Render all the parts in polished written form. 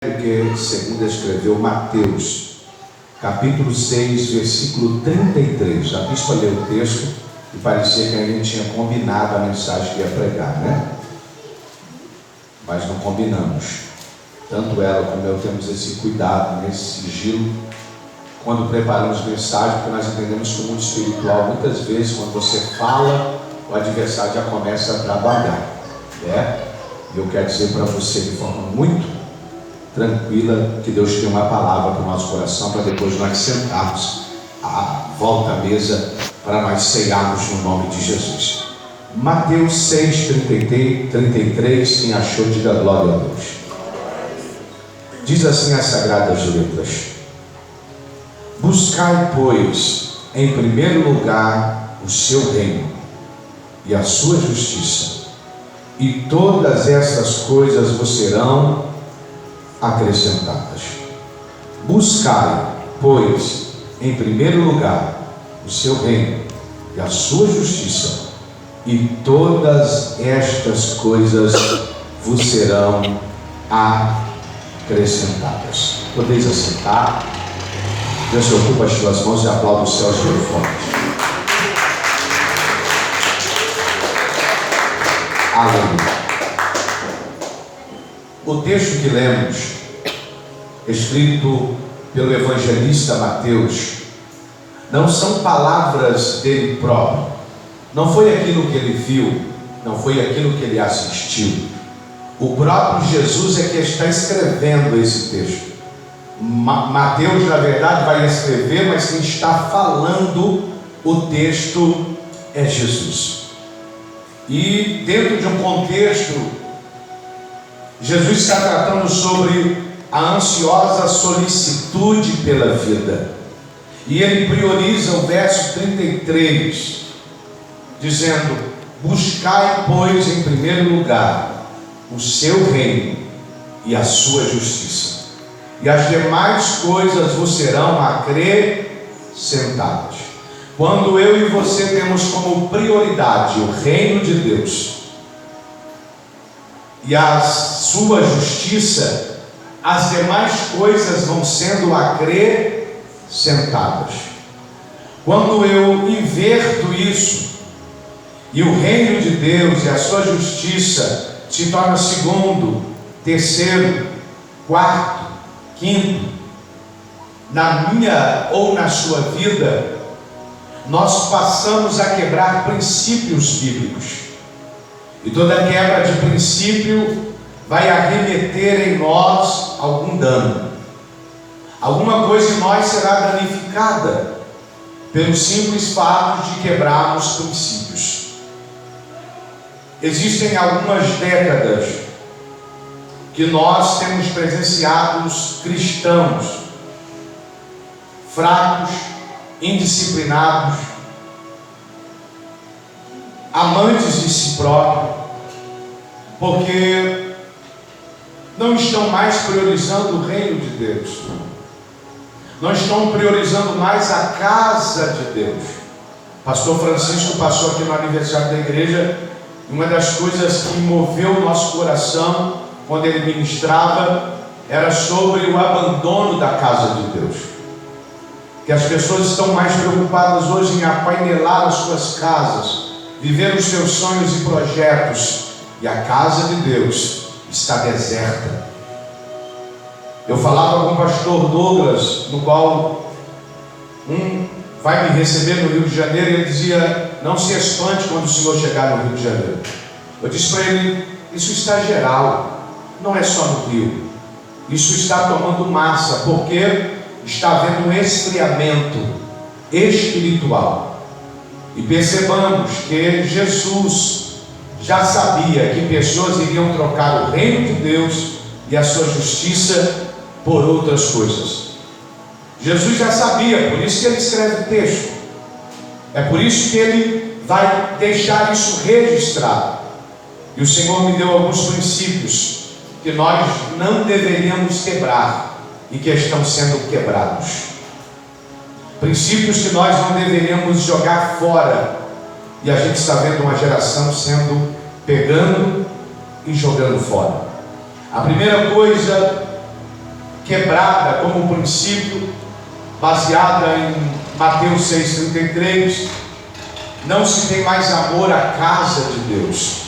Que segundo escreveu Mateus, capítulo 6, versículo 33. A bispa leu o texto e parecia que a gente tinha combinado a mensagem que ia pregar, né? Mas não combinamos. Tanto ela como eu temos esse cuidado, esse sigilo, quando preparamos mensagem, porque nós entendemos que o mundo espiritual, muitas vezes, quando você fala, o adversário já começa a trabalhar, né? E eu quero dizer para você de forma muito tranquila que Deus tem uma palavra para o nosso coração, para depois nós sentarmos à volta à mesa para nós ceiarmos no nome de Jesus. Mateus 6, 33, quem achou, diga glória a Deus. Diz assim as sagradas letras: buscai, pois, em primeiro lugar o seu reino e a sua justiça, e todas essas coisas vos serão acrescentadas. Buscai, pois, em primeiro lugar o seu reino e a sua justiça, e todas estas coisas vos serão acrescentadas. Podeis assentar. Deus se ocupa as tuas mãos e aplauda os céus bem forte. Aleluia. O texto que lemos, escrito pelo evangelista Mateus, não são palavras dele próprio, não foi aquilo que ele viu, não foi aquilo que ele assistiu. O próprio Jesus é que está escrevendo esse texto. Mateus, na verdade, vai escrever, mas quem está falando o texto é Jesus. E dentro de um contexto, Jesus está tratando sobre a ansiosa solicitude pela vida. E ele prioriza o verso 33, dizendo: buscai, pois, em primeiro lugar o seu reino e a sua justiça, e as demais coisas vos serão acrescentadas. Quando eu e você temos como prioridade o reino de Deus e a sua justiça, as demais coisas vão sendo acrescentadas. Quando eu inverto isso, e o reino de Deus e a sua justiça se torna segundo, terceiro, quarto, quinto, na minha ou na sua vida, nós passamos a quebrar princípios bíblicos. E toda quebra de princípio vai arremeter em nós algum dano. Alguma coisa em nós será danificada pelo simples fato de quebrarmos princípios. Existem algumas décadas que nós temos presenciado cristãos fracos, indisciplinados, amantes de si próprio, porque não estão mais priorizando o reino de Deus, não estão priorizando mais a casa de Deus. Pastor Francisco passou aqui no aniversário da igreja, e uma das coisas que moveu o nosso coração quando ele ministrava era sobre o abandono da casa de Deus, que as pessoas estão mais preocupadas hoje em apainelar as suas casas, viver os seus sonhos e projetos, e a casa de Deus está deserta. Eu falava com o pastor Douglas, no qual vai me receber no Rio de Janeiro, e ele dizia: não se espante quando o senhor chegar no Rio de Janeiro. Eu disse para ele: isso está geral, não é só no Rio, isso está tomando massa, porque está havendo um esfriamento espiritual. E percebamos que Jesus já sabia que pessoas iriam trocar o reino de Deus e a sua justiça por outras coisas. Jesus já sabia, por isso que ele escreve o texto. É por isso que ele vai deixar isso registrado. E o Senhor me deu alguns princípios que nós não deveríamos quebrar e que estão sendo quebrados. Princípios que nós não deveríamos jogar fora, e a gente está vendo uma geração pegando e jogando fora. A primeira coisa quebrada como um princípio, baseada em Mateus 6,33. Não se tem mais amor à casa de Deus.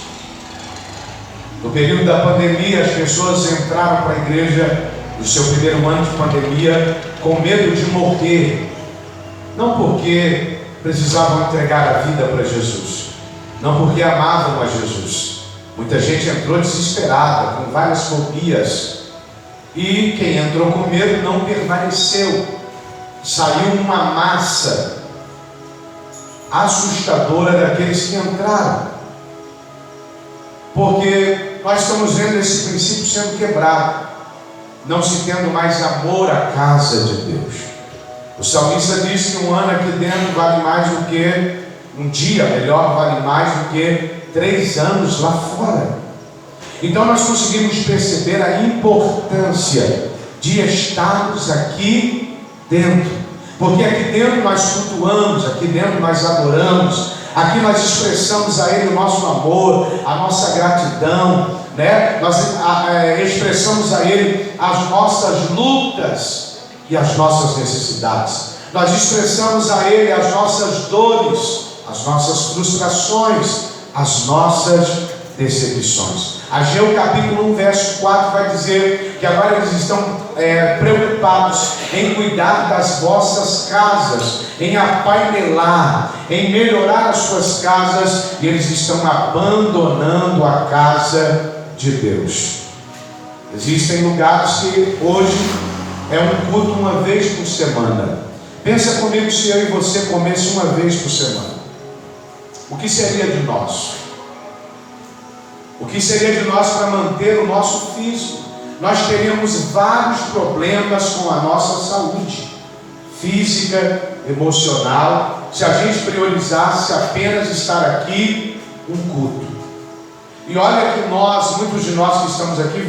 No período da pandemia, as pessoas entraram para a igreja no seu primeiro ano de pandemia com medo de morrer, não porque precisavam entregar a vida para Jesus, não porque amavam a Jesus. Muita gente entrou desesperada, com várias fobias, e quem entrou com medo não permaneceu. Saiu uma massa assustadora daqueles que entraram, porque nós estamos vendo esse princípio sendo quebrado, não se tendo mais amor à casa de Deus. O salmista diz que um ano aqui dentro vale mais do que um dia, melhor, vale mais do que 3 anos lá fora. Então nós conseguimos perceber a importância de estarmos aqui dentro, porque aqui dentro nós cultuamos, aqui dentro nós adoramos, aqui nós expressamos a Ele o nosso amor, a nossa gratidão, né? Nós expressamos a Ele as nossas lutas e as nossas necessidades. Nós expressamos a Ele as nossas dores, as nossas frustrações, as nossas decepções. Ageu capítulo 1, verso 4 vai dizer que agora eles estão preocupados em cuidar das vossas casas, em apainelar, em melhorar as suas casas, e eles estão abandonando a casa de Deus. Existem lugares que hoje é um culto uma vez por semana. Pensa comigo, se eu e você comesse uma vez por semana, o que seria de nós? O que seria de nós para manter o nosso físico? Nós teríamos vários problemas com a nossa saúde física, emocional, se a gente priorizasse apenas estar aqui um culto. E olha que nós, muitos de nós que estamos aqui,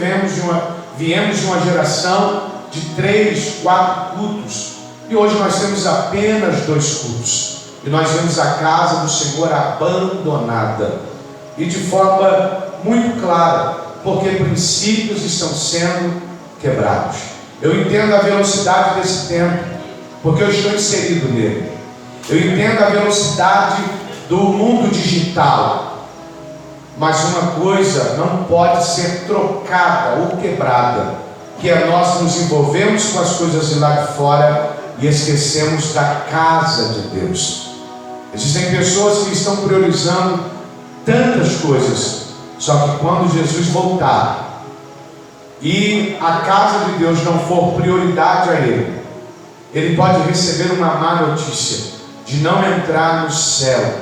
viemos de uma geração de 3, 4 cultos, e hoje nós temos apenas 2 cultos, e nós vemos a casa do Senhor abandonada, e de forma muito clara, porque princípios estão sendo quebrados. Eu entendo a velocidade desse tempo, porque eu estou inserido nele. Eu entendo a velocidade do mundo digital, mas uma coisa não pode ser trocada ou quebrada, que é nós nos envolvemos com as coisas de lá de fora e esquecemos da casa de Deus. Existem pessoas que estão priorizando tantas coisas, só que quando Jesus voltar e a casa de Deus não for prioridade a ele pode receber uma má notícia de não entrar no céu.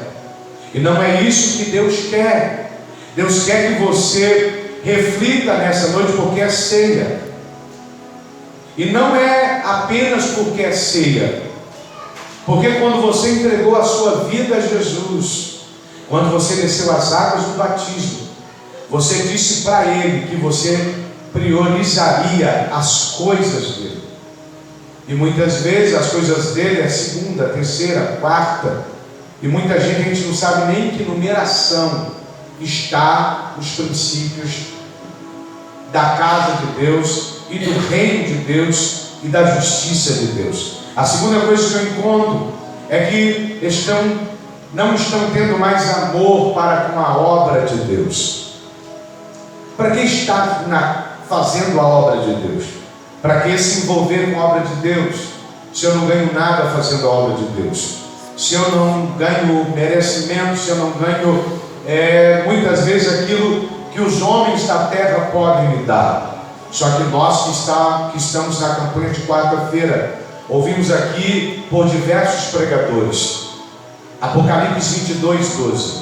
E não é isso que Deus quer. Deus quer que você reflita nessa noite, porque é ceia. E não é apenas porque é ceia, porque quando você entregou a sua vida a Jesus, quando você desceu as águas do batismo, você disse para Ele que você priorizaria as coisas dele. E muitas vezes as coisas dele é segunda, terceira, quarta. E muita gente, a gente não sabe nem em que numeração está os princípios da casa de Deus e do reino de Deus e da justiça de Deus. A segunda coisa que eu encontro é que não estão tendo mais amor para com a obra de Deus. Para que está fazendo a obra de Deus? Para que se envolver com a obra de Deus? Se eu não ganho nada fazendo a obra de Deus, se eu não ganho merecimento, se eu não ganho muitas vezes aquilo que os homens da terra podem me dar. Só que nós que estamos na campanha de quarta-feira, ouvimos aqui por diversos pregadores, Apocalipse 22, 12.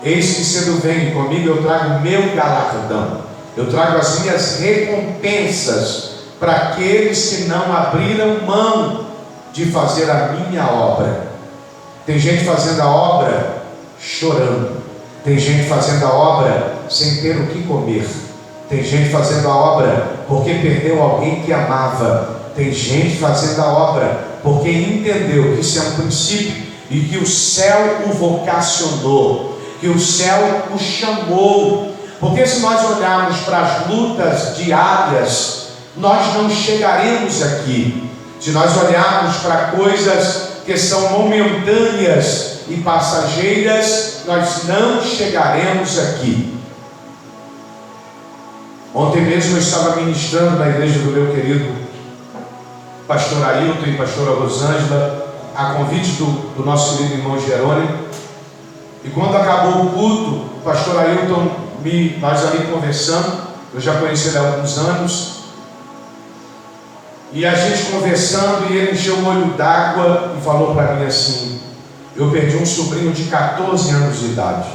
Eis que cedo vem, comigo eu trago o meu galardão, eu trago as minhas recompensas para aqueles que não abriram mão de fazer a minha obra. Tem gente fazendo a obra chorando, tem gente fazendo a obra sem ter o que comer, tem gente fazendo a obra porque perdeu alguém que amava, tem gente fazendo a obra porque entendeu que isso é um princípio e que o céu o vocacionou, que o céu o chamou. Porque se nós olharmos para as lutas diárias nós não chegaremos aqui. Se nós olharmos para coisas que são momentâneas e passageiras, nós não chegaremos aqui. Ontem mesmo eu estava ministrando na igreja do meu querido pastor Ailton e pastora Rosângela, a convite do nosso querido irmão Jerônimo. E quando acabou o culto, o pastor Ailton, nós ali conversando, eu já conheci ele há alguns anos, e a gente conversando, e ele encheu o olho d'água e falou para mim assim: eu perdi um sobrinho de 14 anos de idade,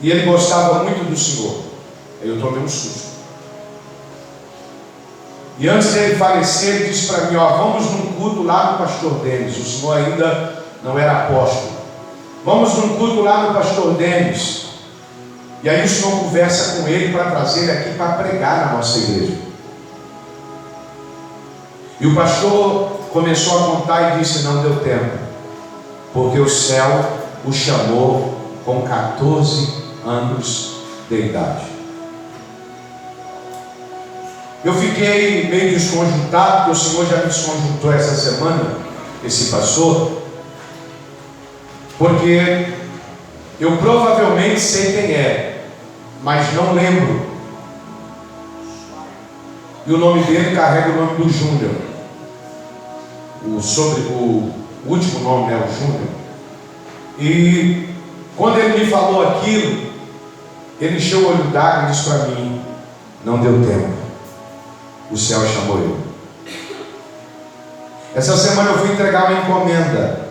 e ele gostava muito do Senhor. Aí eu tomei um susto. E antes dele falecer, ele disse para mim: ó, vamos num culto lá no pastor Denis. O senhor ainda não era apóstolo. Vamos num culto lá no pastor Denis. E aí o senhor conversa com ele para trazer ele aqui para pregar na nossa igreja. E o pastor começou a contar e disse: não deu tempo, porque o céu o chamou com 14 anos de idade. Eu fiquei meio desconjuntado, porque o Senhor já me desconjuntou essa semana, esse pastor, porque eu provavelmente sei quem é, mas não lembro. E o nome dele carrega o nome do Júnior, o último nome é o Júnior. E quando ele me falou aquilo, ele encheu o olho d'água e disse para mim: não deu tempo, o céu chamou ele. Essa semana eu fui entregar uma encomenda.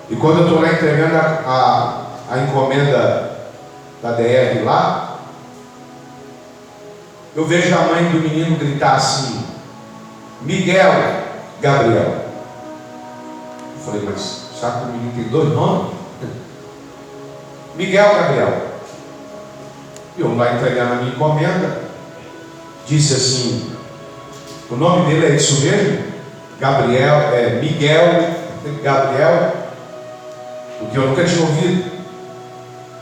E quando eu estou lá entregando a encomenda da DR lá, eu vejo a mãe do menino gritar assim: Miguel Gabriel. Eu falei: mas sabe que o menino tem 2 nomes? Miguel Gabriel. E eu lá entregando a minha encomenda, disse assim: o nome dele é isso mesmo? Gabriel, Miguel Gabriel, porque eu nunca tinha ouvido.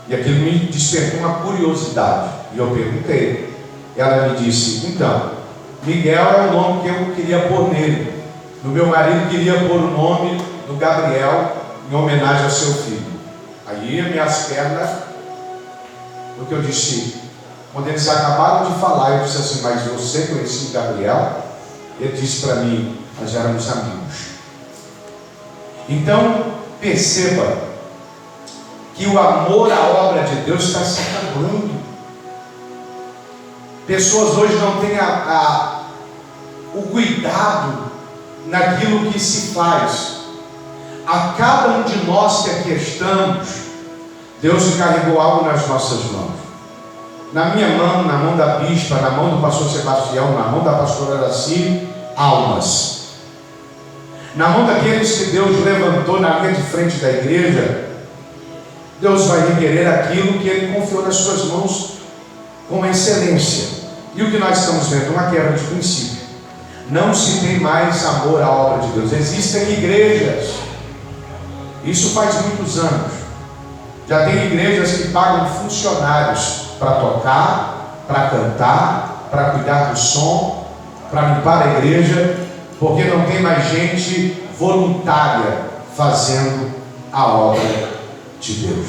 E aquilo me despertou uma curiosidade. E eu perguntei. Ela me disse: então, Miguel é o nome que eu queria pôr nele. O meu marido queria pôr o nome do Gabriel em homenagem ao seu filho. Aí minhas pernas, porque eu disse, quando eles acabaram de falar, eu disse assim: mas você conhecia o Gabriel? Ele disse para mim: nós éramos amigos. Então perceba que o amor à obra de Deus está se acabando. Pessoas hoje não têm o cuidado naquilo que se faz. A cada um de nós que aqui estamos, Deus encarregou algo nas nossas mãos. Na minha mão, na mão da bispa, na mão do pastor Sebastião, na mão da pastora Araci, almas. Na mão daqueles que Deus levantou na linha de frente da igreja, Deus vai requerer aquilo que Ele confiou nas suas mãos com excelência. E o que nós estamos vendo? Uma quebra de princípio. Não se tem mais amor à obra de Deus. Existem igrejas, isso faz muitos anos, já tem igrejas que pagam funcionários para tocar, para cantar, para cuidar do som, para limpar a igreja, porque não tem mais gente voluntária fazendo a obra de Deus.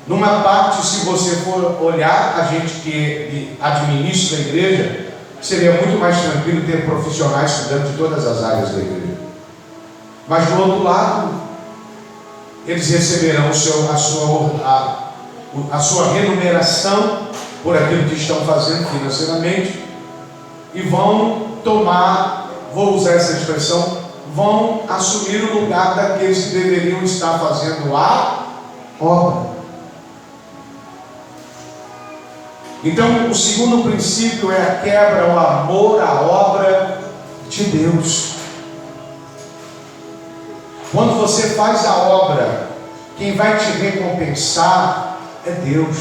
Numa parte, se você for olhar, a gente que administra a igreja, seria muito mais tranquilo ter profissionais cuidando de todas as áreas da igreja. Mas do outro lado, eles receberão a sua remuneração por aquilo que estão fazendo financeiramente e vão tomar, vou usar essa expressão, vão assumir o lugar daqueles que deveriam estar fazendo a obra. Então, o segundo princípio é a quebra, o amor à obra de Deus. Quando você faz a obra, quem vai te recompensar é Deus.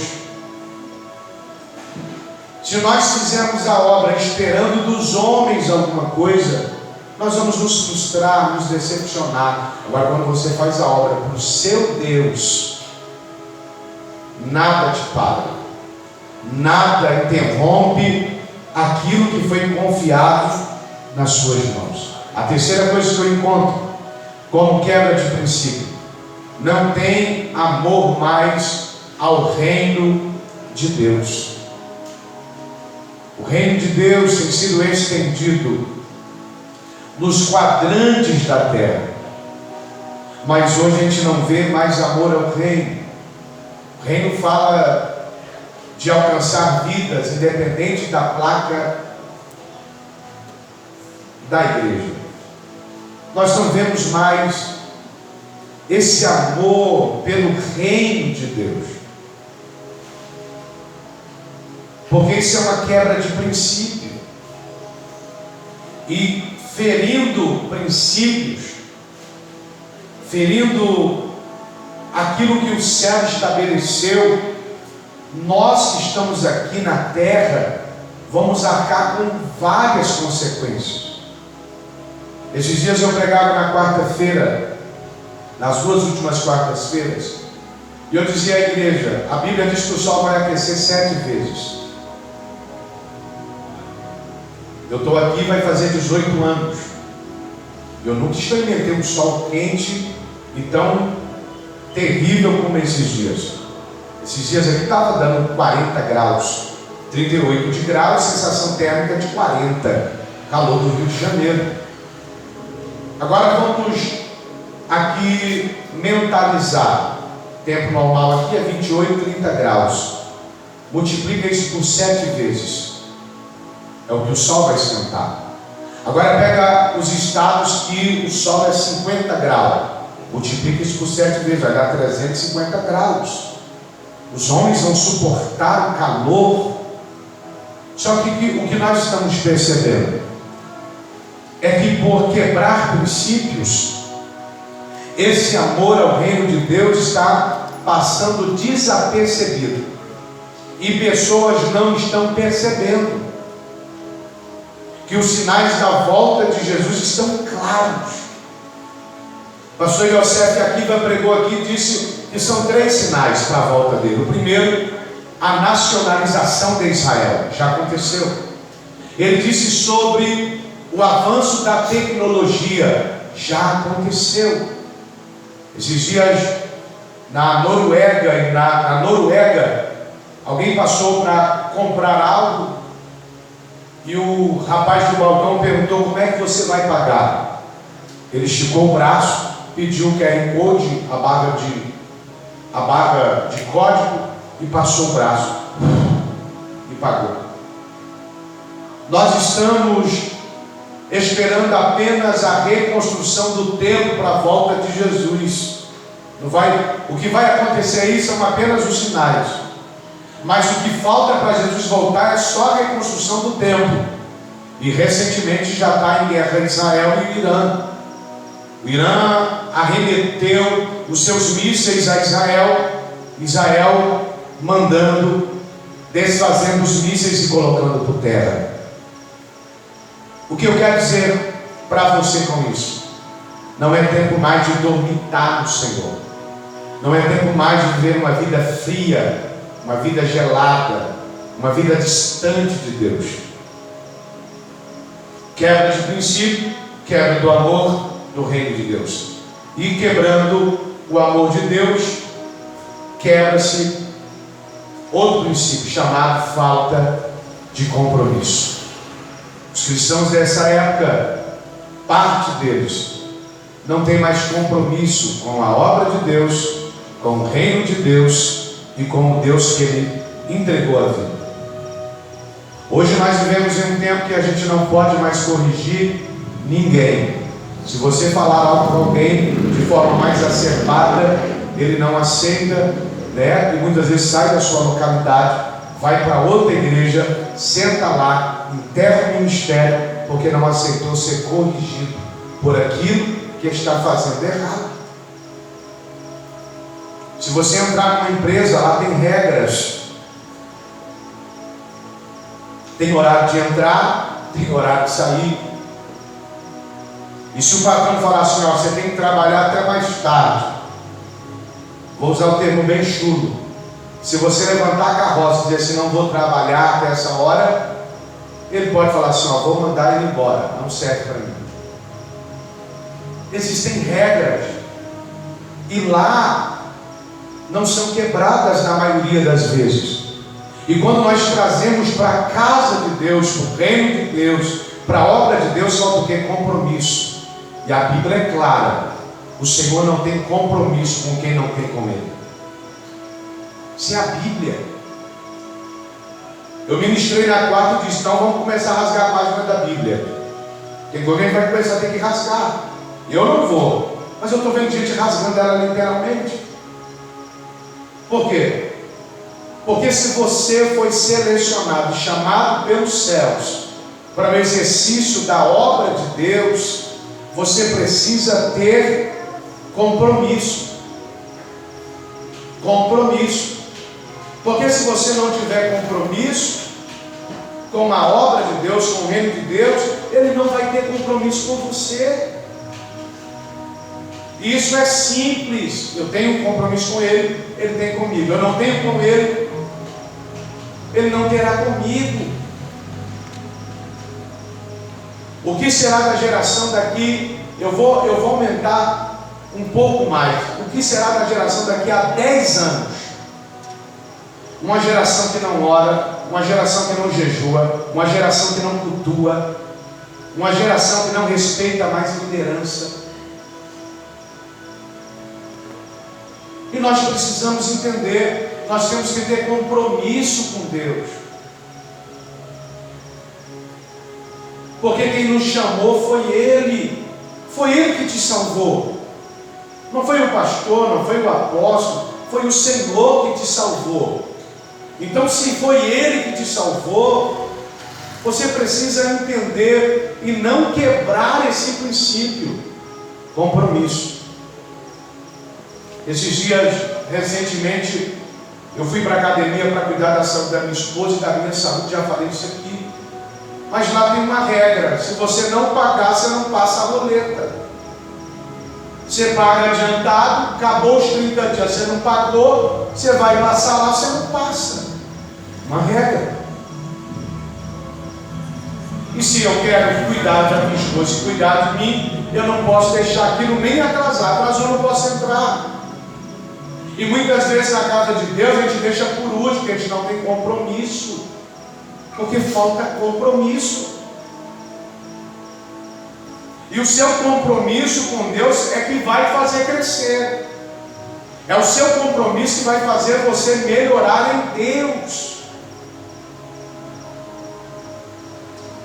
Se nós fizermos a obra esperando dos homens alguma coisa, nós vamos nos frustrar, nos decepcionar. Agora, quando você faz a obra para o seu Deus, nada te para, nada interrompe aquilo que foi confiado nas suas mãos. A terceira coisa que eu encontro como quebra de princípio: não tem amor mais ao reino de Deus. O reino de Deus tem sido estendido nos quadrantes da terra, mas hoje a gente não vê mais amor ao reino. O reino fala de alcançar vidas, independente da placa da igreja. Nós não vemos mais esse amor pelo reino de Deus, porque isso é uma quebra de princípio, e ferindo princípios, ferindo aquilo que o céu estabeleceu, nós que estamos aqui na terra vamos arcar com várias consequências. Esses dias eu pregava na quarta-feira, nas duas últimas quartas-feiras, e eu dizia à igreja: a Bíblia diz que o sol vai aquecer 7 vezes. Eu estou aqui, vai fazer 18 anos. Eu nunca experimentei um sol quente e tão terrível como esses dias. Esses dias aqui estava dando 40 graus, 38 de graus, sensação térmica de 40, calor do Rio de Janeiro. Agora vamos aqui mentalizar. Tempo normal aqui é 28, 30 graus. Multiplica isso por 7 vezes. É o que o sol vai esquentar. Agora pega os estados que o sol é 50 graus. Multiplica isso por 7 vezes, vai dar 350 graus. Os homens vão suportar o calor. Só que o que nós estamos percebendo é que, por quebrar princípios, esse amor ao reino de Deus está passando desapercebido, e pessoas não estão percebendo que os sinais da volta de Jesus estão claros. Pastor Yosef Akiva pregou aqui e disse que são 3 sinais para a volta dele. O primeiro, a nacionalização de Israel, já aconteceu. Ele disse sobre o avanço da tecnologia, já aconteceu. Esses dias na Noruega, alguém passou para comprar algo e o rapaz do balcão perguntou: como é que você vai pagar? Ele esticou o braço, pediu o QR Code, a barra de código, e passou o braço e pagou. Nós estamos esperando apenas a reconstrução do templo para a volta de Jesus. O que vai acontecer aí são apenas os sinais, mas o que falta para Jesus voltar é só a reconstrução do templo. E recentemente já está em guerra Israel e o Irã. O Irã arremeteu os seus mísseis a Israel, Israel mandando, desfazendo os mísseis e colocando por terra. O que eu quero dizer para você com isso? Não é tempo mais de dormitar no Senhor. Não é tempo mais de viver uma vida fria, uma vida gelada, uma vida distante de Deus. Quebra de princípio, quebra do amor do reino de Deus. E quebrando o amor de Deus, quebra-se outro princípio chamado falta de compromisso. Os cristãos dessa época, parte deles, não tem mais compromisso com a obra de Deus, com o reino de Deus e com o Deus que Ele entregou a vida. Hoje nós vivemos em um tempo que a gente não pode mais corrigir ninguém. Se você falar algo para alguém de forma mais acertada, ele não aceita, né? E muitas vezes sai da sua localidade, vai para outra igreja, senta lá, enterra o ministério, porque não aceitou ser corrigido por aquilo que está fazendo errado. Se você entrar numa empresa, lá tem regras. Tem horário de entrar, tem horário de sair. E se o patrão falar assim: ó, você tem que trabalhar até mais tarde, vou usar o termo bem chulo, Se você levantar a carroça e dizer assim, não vou trabalhar até essa hora, ele pode falar assim, ó, vou mandar ele embora, não serve para mim. Existem regras, e lá não são quebradas na maioria das vezes. E quando nós trazemos para a casa de Deus, para o reino de Deus, para a obra de Deus, só porque é compromisso. E a Bíblia é clara, o Senhor não tem compromisso com quem não tem com Ele. Isso é a Bíblia. Eu ministrei na quarta e disse, então vamos começar a rasgar a página da Bíblia. Porque alguém vai começar a ter que rasgar. Eu não vou, mas eu estou vendo gente rasgando ela literalmente. Por quê? Porque se você foi selecionado, chamado pelos céus para o exercício da obra de Deus, você precisa ter compromisso. Compromisso. Porque se você não tiver compromisso com a obra de Deus, com o reino de Deus, Ele não vai ter compromisso com você. E isso é simples. Eu tenho um compromisso com Ele, Ele tem comigo. Eu não tenho com Ele, Ele não terá comigo. O que será da geração daqui? Eu vou aumentar um pouco mais. O que será da geração daqui a 10 anos? Uma geração que não ora, uma geração que não jejua, uma geração que não cultua, uma geração que não respeita mais liderança. E nós precisamos entender, nós temos que ter compromisso com Deus. Porque quem nos chamou foi Ele que te salvou. Não foi o pastor, não foi o apóstolo, foi o Senhor que te salvou. Então, se foi Ele que te salvou, você precisa entender e não quebrar esse princípio. Compromisso. Esses dias, recentemente, eu fui para a academia para cuidar da saúde da minha esposa e da minha saúde, já falei isso aqui. Mas lá tem uma regra: se você não pagar, você não passa a roleta. Você paga adiantado, acabou os 30 dias, você não pagou, você vai passar lá, você não passa. Uma regra. E se eu quero cuidar da minha esposa e cuidar de mim, eu não posso deixar aquilo nem atrasar, atrasou, eu não posso entrar. E muitas vezes na casa de Deus a gente deixa por último, porque a gente não tem compromisso, porque falta compromisso. E o seu compromisso com Deus é que vai fazer crescer. É o seu compromisso que vai fazer você melhorar em Deus.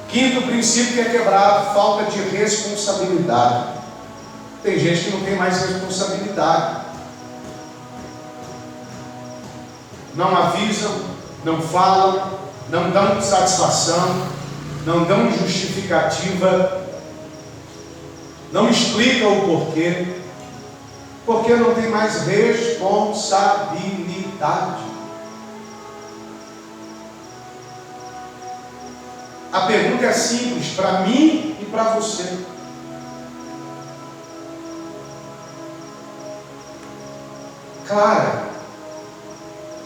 Quinto princípio que é quebrado: falta de responsabilidade. Tem gente que não tem mais responsabilidade. Não avisam, não falam, não dão satisfação, não dão justificativa, não explicam o porquê, porque não tem mais responsabilidade. A pergunta é simples para mim e para você. Clara.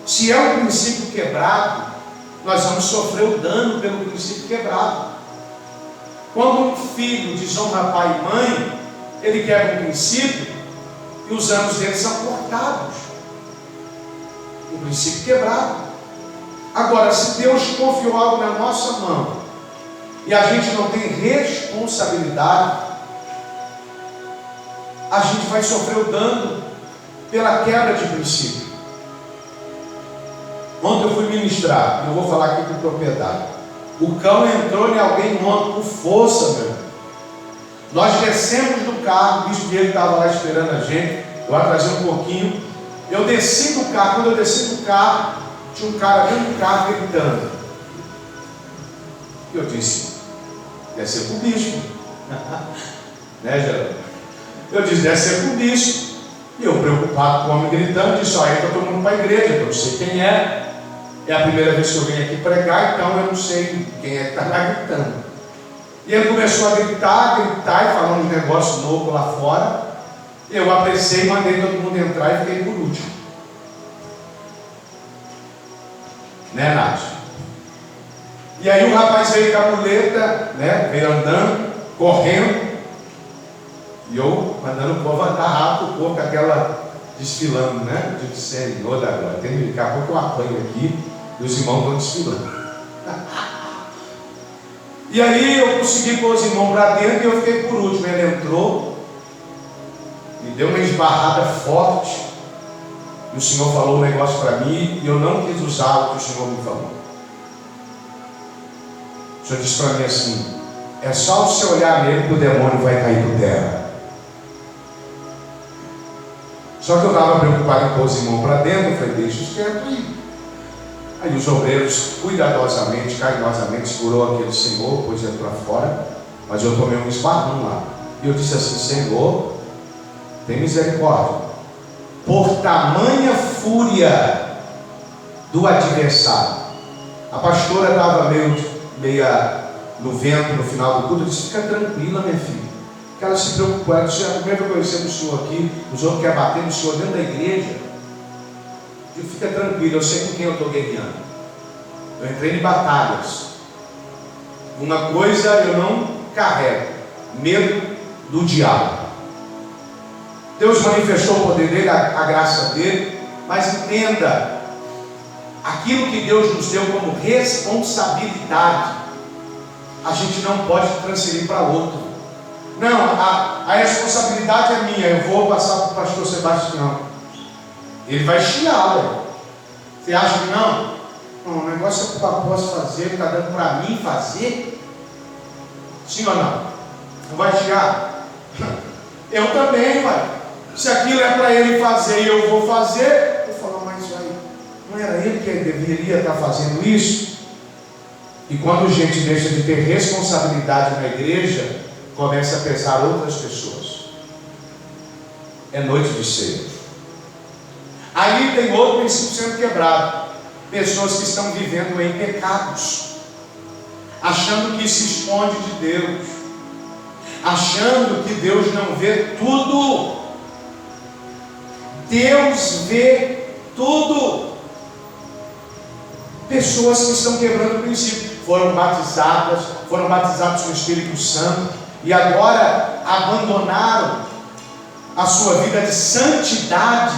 Se é um princípio quebrado, nós vamos sofrer o dano pelo princípio quebrado. Quando um filho desonra pai e mãe, ele quebra um princípio e os anos dele são cortados. Um princípio quebrado. Agora, se Deus confiou algo na nossa mão e a gente não tem responsabilidade, a gente vai sofrer o dano pela quebra de princípio. Ontem eu fui ministrar, eu vou falar aqui com propriedade. O cão entrou em alguém ontem com força, meu. Nós descemos do carro, o bispo dele estava lá esperando a gente, eu atrasei um pouquinho. Eu desci do carro, quando eu desci do carro, tinha um cara dentro do carro gritando. E eu disse, deve ser com o bispo. Né, Geraldo? Eu disse, deve ser com o bispo. E eu preocupado com o homem gritando, disse, ó, entra todo mundo para a igreja, eu não sei quem é. É a primeira vez que eu venho aqui pregar, então eu não sei quem é que está lá gritando. E ele começou a gritar e falando um negócio novo lá fora. Eu apressei, mandei todo mundo entrar e fiquei por último. Né, Nath? E aí o rapaz veio com a muleta, né? Veio andando, correndo. E eu mandando o povo andar rápido, o povo com aquela desfilando, né? Eu disse, Senhor da glória, daqui a pouco eu apanho aqui e os irmãos estão desfilando. E aí eu consegui pôr os irmãos para dentro e eu fiquei por último. Ele entrou, me deu uma esbarrada forte, e o Senhor falou um negócio para mim, e eu não quis usar o que o Senhor me falou. O Senhor disse para mim assim: é só você olhar nele que o demônio vai cair por terra. Só que eu estava preocupado em pôr os irmãos para dentro. Eu falei, deixa os quietos aí. Aí os obreiros, cuidadosamente, carinhosamente, segurou aquele senhor, pôs ele para fora, mas eu tomei um esbarrão lá. E eu disse assim: Senhor, tem misericórdia. Por tamanha fúria do adversário. A pastora estava meia no vento no final do culto. Eu disse: fica tranquila, minha filha. Que ela se preocupou. Ela disse: como é que eu conheci o senhor aqui? Os outros querem bater no senhor dentro da igreja. Eu: fica tranquilo, eu sei com quem eu estou guerreando. Eu entrei em batalhas. Uma coisa eu não carrego: medo do diabo. Deus manifestou o poder dele, a graça dele, mas entenda, aquilo que Deus nos deu como responsabilidade, a gente não pode transferir para outro. Não, a responsabilidade é minha, eu vou passar para o pastor Sebastião. Ele vai chiar, ué. Você acha que não? Não, o negócio é que eu posso fazer, está dando para mim fazer? Sim ou não? Não vai chiar? Eu também, ué. Se aquilo é para ele fazer e eu vou fazer, eu falo, mas aí, não era ele que deveria estar fazendo isso? E quando a gente deixa de ter responsabilidade na igreja, começa a pesar outras pessoas. É noite de ceia. Aí tem outro princípio sendo quebrado. Pessoas que estão vivendo em pecados, achando que se esconde de Deus, achando que Deus não vê tudo. Deus vê tudo. Pessoas que estão quebrando o princípio, foram batizados com o Espírito Santo, e agora abandonaram a sua vida de santidade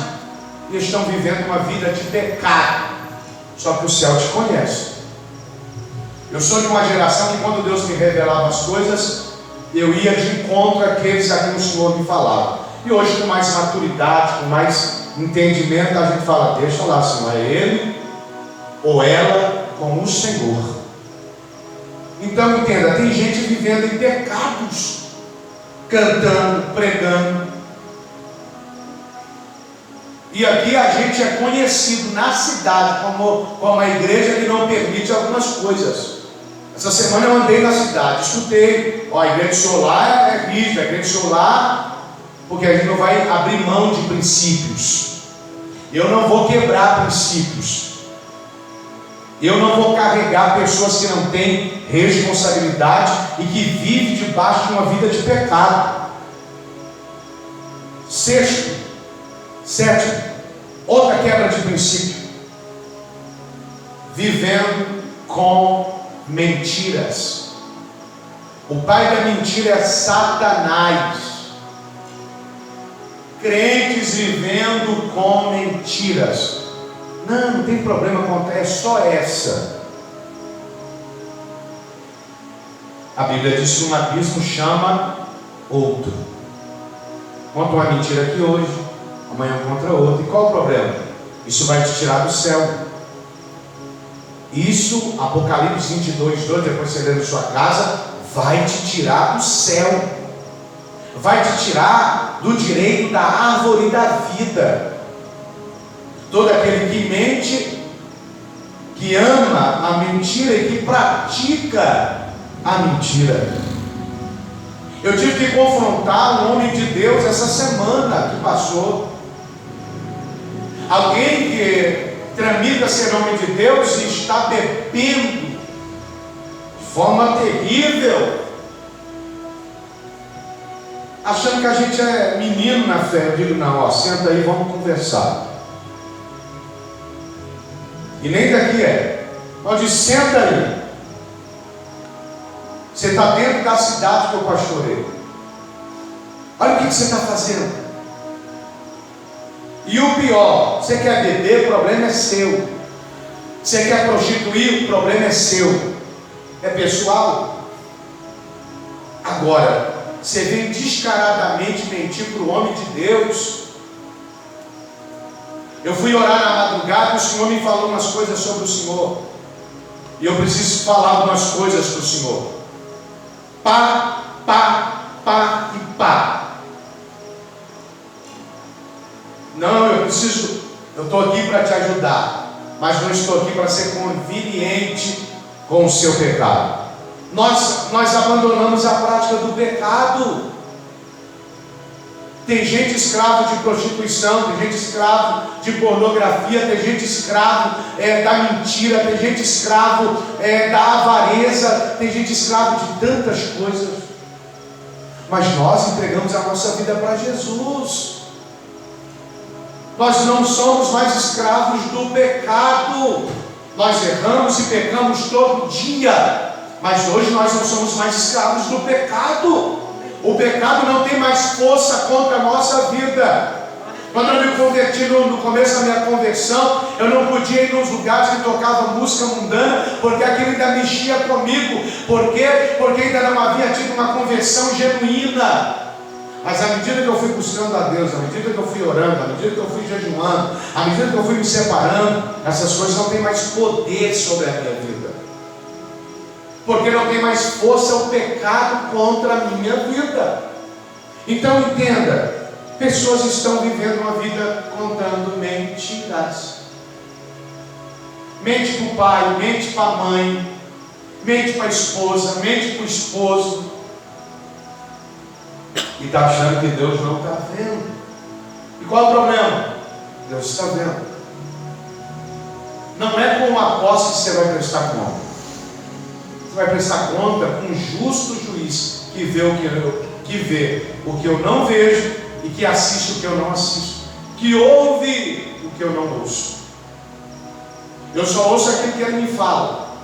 e estão vivendo uma vida de pecado. Só que o céu te conhece. Eu sou de uma geração que, quando Deus me revelava as coisas, eu ia de encontro àqueles a quem o Senhor me falava. E hoje, com mais maturidade, com mais entendimento, a gente fala: deixa lá, se não é ele ou ela com o Senhor. Então entenda, tem gente vivendo em pecados, cantando, pregando. E aqui a gente é conhecido na cidade como a igreja que não permite algumas coisas. Essa semana eu andei na cidade, escutei: ó, a igreja do senhor lá é rígida, a igreja do senhor lá, porque a gente não vai abrir mão de princípios. Eu não vou quebrar princípios. Eu não vou carregar pessoas que não têm responsabilidade e que vivem debaixo de uma vida de pecado. Sétimo, outra quebra de princípio: vivendo com mentiras. O pai da mentira é Satanás. Crentes vivendo com mentiras. Não tem problema, é só essa. A Bíblia diz que um abismo chama outro. Conta uma mentira aqui hoje, amanhã contra outra. E qual o problema? Isso vai te tirar do céu. Isso, Apocalipse 22:2, depois você lê na sua casa, vai te tirar do céu. Vai te tirar do direito da árvore da vida. Todo aquele que mente, que ama a mentira e que pratica a mentira. Eu tive que confrontar um homem de Deus essa semana que passou. Alguém que tramita ser homem de Deus e está bebendo de forma terrível, achando que a gente é menino na fé. Eu digo: não, ó, senta aí, vamos conversar. E nem daqui é. Eu disse: senta aí. Você está dentro da cidade que eu pastorei. Olha o que você está fazendo. E o pior, você quer beber, o problema é seu. Você quer prostituir, o problema é seu. É pessoal. Agora, você vem descaradamente mentir para o homem de Deus. Eu fui orar na madrugada e o Senhor me falou umas coisas sobre o Senhor. E eu preciso falar umas coisas para o Senhor. Pá, pá, pá e pá. Não, eu estou aqui para te ajudar, mas não estou aqui para ser conveniente com o seu pecado. Nós abandonamos a prática do pecado. Tem gente escrava de prostituição, tem gente escravo de pornografia, tem gente escravo da mentira, tem gente escravo da avareza, tem gente escravo de tantas coisas. Mas nós entregamos a nossa vida para Jesus. Nós não somos mais escravos do pecado. Nós erramos e pecamos todo dia, mas hoje nós não somos mais escravos do pecado. O pecado não tem mais força contra a nossa vida. Quando eu me converti no começo da minha conversão, eu não podia ir nos lugares que tocavam música mundana, porque aquilo ainda mexia comigo. Por quê? Porque ainda não havia tido uma conversão genuína. Mas à medida que eu fui buscando a Deus, à medida que eu fui orando, à medida que eu fui jejuando, à medida que eu fui me separando, essas coisas não têm mais poder sobre a minha vida. Porque não tem mais força o pecado contra a minha vida. Então entenda, pessoas estão vivendo uma vida contando mentiras. Mente para o pai, mente para a mãe, mente para a esposa, mente para o esposo. E está achando que Deus não está vendo. E qual é o problema? Deus está vendo. Não é com a posse que você vai prestar conta. Você vai prestar conta com um justo juiz que vê o que eu não vejo e que assiste o que eu não assisto, que ouve o que eu não ouço. Eu só ouço aquilo que ele me fala,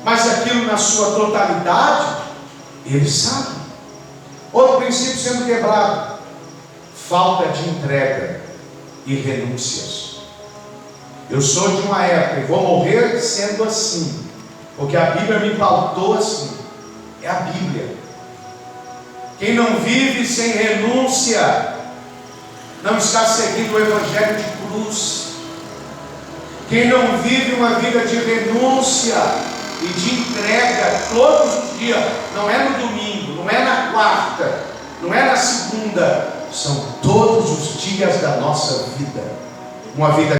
mas aquilo na sua totalidade ele sabe. Outro princípio sendo quebrado: falta de entrega e renúncias. Eu sou de uma época e vou morrer sendo assim, porque a Bíblia me pautou assim. É a Bíblia. Quem não vive sem renúncia não está seguindo o Evangelho de cruz. Quem não vive uma vida de renúncia e de entrega todos os dias, não é no domingo, não é na quarta, não é na segunda, são todos os dias da nossa vida. Uma vida